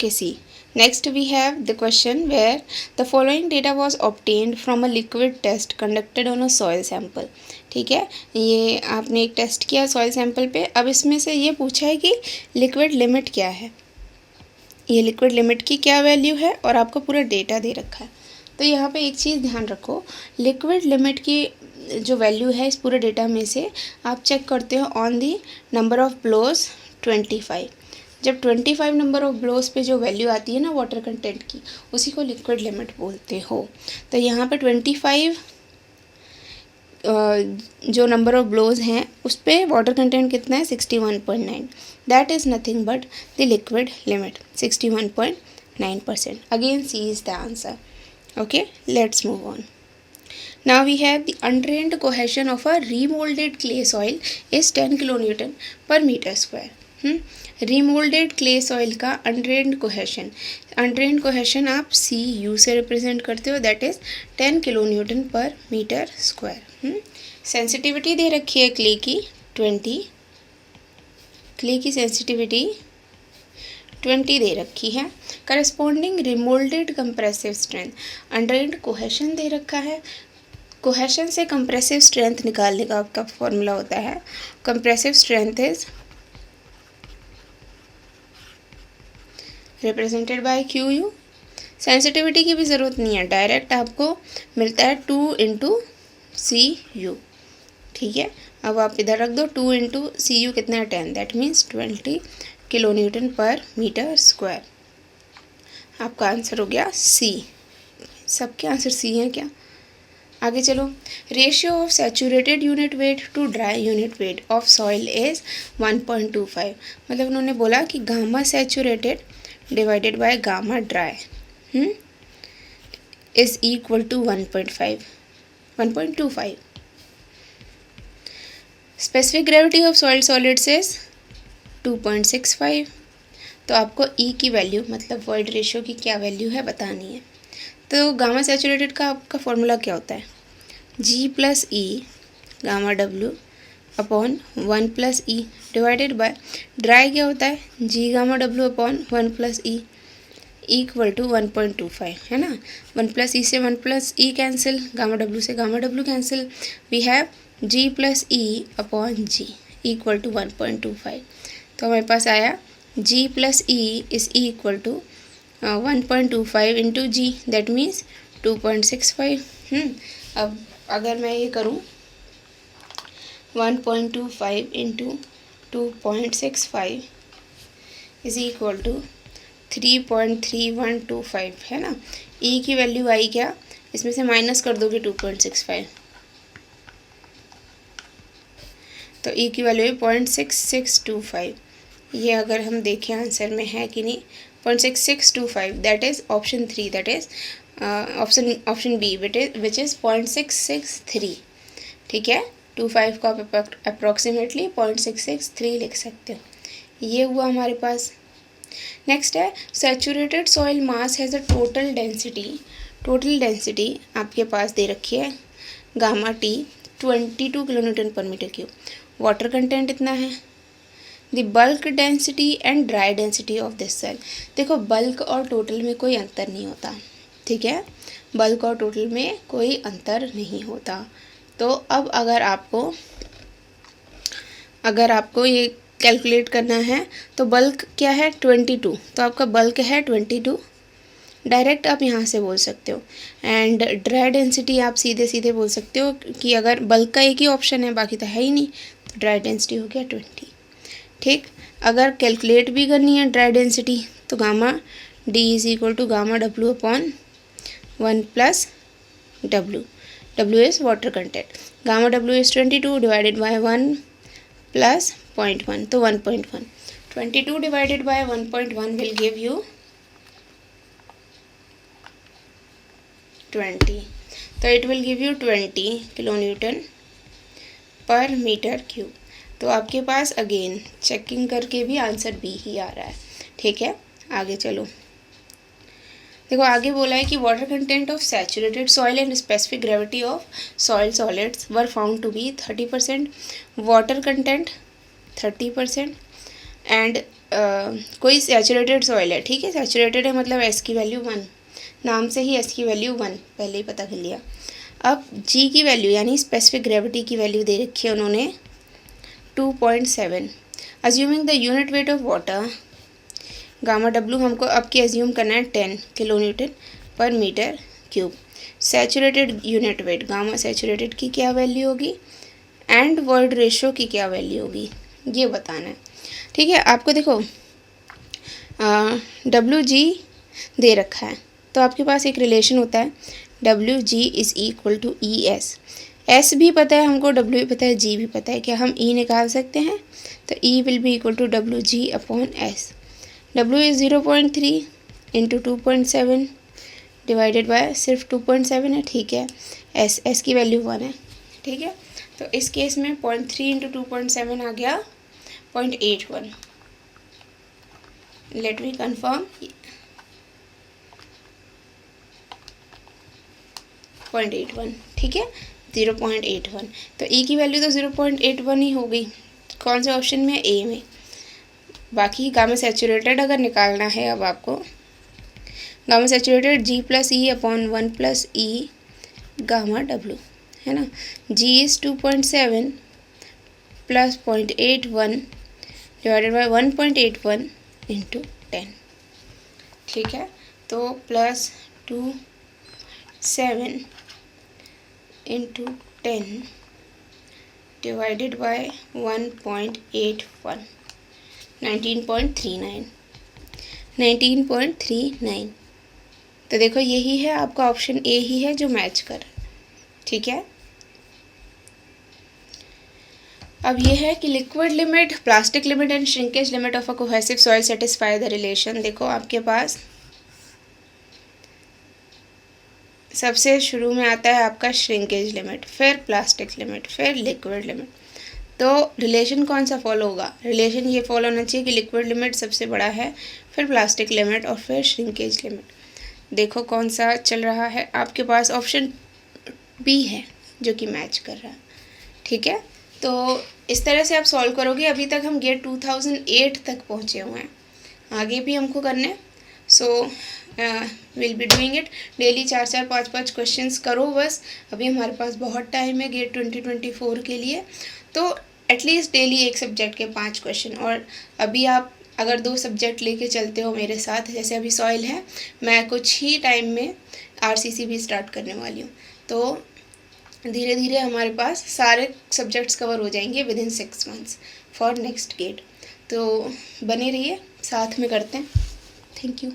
Okay, see. Next we have the question where the following data was obtained from a liquid test conducted on a soil sample. ठीक है, ये आपने एक test किया soil sample पे. अब इसमें से ये पूछा है कि लिक्विड लिमिट क्या है, ये लिक्विड लिमिट की क्या वैल्यू है और आपको पूरा डेटा दे रखा है. तो यहाँ पे एक चीज़ ध्यान रखो, लिक्विड लिमिट की जो वैल्यू है इस पूरे डेटा में से आप चेक करते हो on the number of blows 25. जब 25 नंबर ऑफ ब्लोज पे जो वैल्यू आती है ना वाटर कंटेंट की, उसी को लिक्विड लिमिट बोलते हो. तो यहाँ पे 25 जो नंबर ऑफ ब्लोज हैं उस पर वाटर कंटेंट कितना है 61.9. That is nothing but the liquid limit 61.9%. Again C is the answer. Okay, let's move on. Now we have the undrained cohesion of a remolded clay soil is 10 kilonewton per meter square. Remolded clay soil का undrained cohesion आप CU से represent करते हो, that is 10 kilonewton per meter square. Sensitivity दे रखी है clay की 20, clay की सेंसिटिविटी 20 दे रखी है. Corresponding remoulded compressive strength, undrained cohesion दे रखा है. कोहेशन से कंप्रेसिव स्ट्रेंथ निकालने का आपका फॉर्मूला होता है, compressive strength is represented by QU. Sensitivity की भी ज़रूरत नहीं है, डायरेक्ट आपको मिलता है 2 × CU. ठीक है, अब आप इधर रख दो 2 × CU कितना है 10, that means 20 kilonewton per meter square. आपका आंसर हो गया C. सबके आंसर C हैं क्या? आगे चलो. Ratio of saturated unit weight to dry unit weight of soil is 1.25. मतलब उन्होंने बोला कि gamma saturated divided by gamma dry is equal to 1.25. Specific gravity of soil solids is 2.65. तो आपको E की वैल्यू मतलब वॉइड रेशियो की क्या वैल्यू है बतानी है. तो गामा सैचुरेटेड का आपका फॉर्मूला क्या होता है, G + E gamma W upon 1 + E divided by dry क्या होता है G gamma W upon 1 + E equal to 1.25 है ना. 1 + E से 1 + E कैंसिल, गामा W से gamma W cancel, we have G + E upon G equal to 1.25. तो हमारे पास आया G + E is equal to 1.25 into G, that means 2.65. अब अगर मैं ये करूँ 1.25 इंटू 2.65 इज इक्वल टू 3.3125 है ना. E की वैल्यू आई क्या, इसमें से माइनस कर दोगे 2.65, तो E की वैल्यू है 0.6625. ये अगर हम देखें आंसर में है कि नहीं 0.6625, that is option 3, that is option B which is 0.663. ठीक है, 25 को आप अप्रॉक्सीमेटली 0.663 लिख सकते हो. ये हुआ हमारे पास. नेक्स्ट है saturated soil mass has a total density आपके पास दे रखी है gamma T 22 kilonewton per meter cube. Water content इतना है. The bulk density and dry density of this cell. देखो बल्क और टोटल में कोई अंतर नहीं होता. ठीक है, बल्क और टोटल में कोई अंतर नहीं होता. तो अब अगर आपको ये कैलकुलेट करना है तो बल्क क्या है 22, तो आपका बल्क है 22, डायरेक्ट आप यहाँ से बोल सकते हो. एंड ड्राई डेंसिटी आप सीधे सीधे बोल सकते हो कि अगर बल्क का एक ही ऑप्शन है बाकी तो है ही नहीं, तो ड्राई डेंसिटी हो गया 20. ठीक, अगर कैलकुलेट भी करनी है ड्राई डेंसिटी तो gamma D is equal to gamma W upon 1 + W. W is water content. Gamma W is 22 divided by 1 + 0.1, तो 1.1. 22 divided by 1.1 will give you 20. तो it will give you 20 kilonewton per meter cube. तो आपके पास again checking करके भी answer B ही आ रहा है. ठीक है, आगे चलो. देखो आगे बोला है कि water content of saturated soil and specific gravity of soil solids were found to be 30%, water content 30% and कोई सैचुरेटेड सॉइल है, ठीक है, सैचुरेटेड है मतलब एस की वैल्यू 1, नाम से ही एस की वैल्यू 1 पहले ही पता कर लिया। अब जी की वैल्यू यानी स्पेसिफिक ग्रेविटी की वैल्यू दे रखी है उन्होंने 2.7। Assuming the unit weight of water, gamma W हमको अब की एज्यूम करना है 10 kilo newton per metre cube. Saturated unit weight gamma saturated की क्या वैल्यू होगी एंड वर्ड रेशो की क्या वैल्यू होगी, ये बताना है, ठीक है। आपको देखो डब्ल्यू जी दे रखा है, तो आपके पास एक रिलेशन होता है W G is equal to E S. S भी पता है हमको, डब्ल्यू भी पता है, जी भी पता है, क्या हम ई निकाल सकते हैं? तो e will be equal to W G upon S. W is 0.3 into 2.7 divided by सिर्फ 2.7 है, ठीक है। एस की वैल्यू 1 है, ठीक है। तो इस केस में 0.3 इंटू 2.7 आ गया 0.81। लेट मी कन्फर्म, 0.81, ठीक है, 0.81। तो ई की वैल्यू तो 0.81 ही हो गई। कौन से ऑप्शन में? ए में। बाकी गामा सैचुरेटेड अगर निकालना है अब आपको, gamma saturated G plus e upon 1 plus e gamma W, है ना। G is 2.7 plus 0.81 divided by 1.81 into 10, ठीक है। तो प्लस 2.7 इंटू 10 डिवाइडेड बाय 1.81, 19.39। तो देखो यही है आपका ऑप्शन ए ही है जो मैच कर, ठीक है। अब ये है कि liquid limit, plastic limit and shrinkage limit of a cohesive soil satisfy the relation. देखो आपके पास सबसे शुरू में आता है आपका श्रिंकेज लिमिट, फिर प्लास्टिक लिमिट, फिर लिक्विड लिमिट। तो रिलेशन कौन सा फॉलो होगा? रिलेशन ये फॉलो होना चाहिए कि लिक्विड लिमिट सबसे बड़ा है, फिर प्लास्टिक लिमिट और फिर श्रिंकेज लिमिट। देखो कौन सा चल रहा है आपके पास, ऑप्शन बी है जो कि मैच कर रहा है, ठीक है। तो इस तरह से आप सॉल्व करोगे। अभी तक हम गेट 2008 तक पहुँचे हुए हैं, आगे भी हमको करने। So will be doing it daily 4-4, 5-5 questions करो बस। अभी हमारे पास बहुत टाइम है गेट 2024 के लिए, तो एटलीस्ट डेली एक सब्जेक्ट के 5 क्वेश्चन। और अभी आप अगर 2 सब्जेक्ट लेके चलते हो मेरे साथ, जैसे अभी सॉइल है, मैं कुछ ही टाइम में आरसीसी भी स्टार्ट करने वाली हूँ, तो धीरे धीरे हमारे पास सारे सब्जेक्ट्स कवर हो जाएंगे within 6 months for next GATE. तो बने रहिए, साथ में करते हैं। Thank you.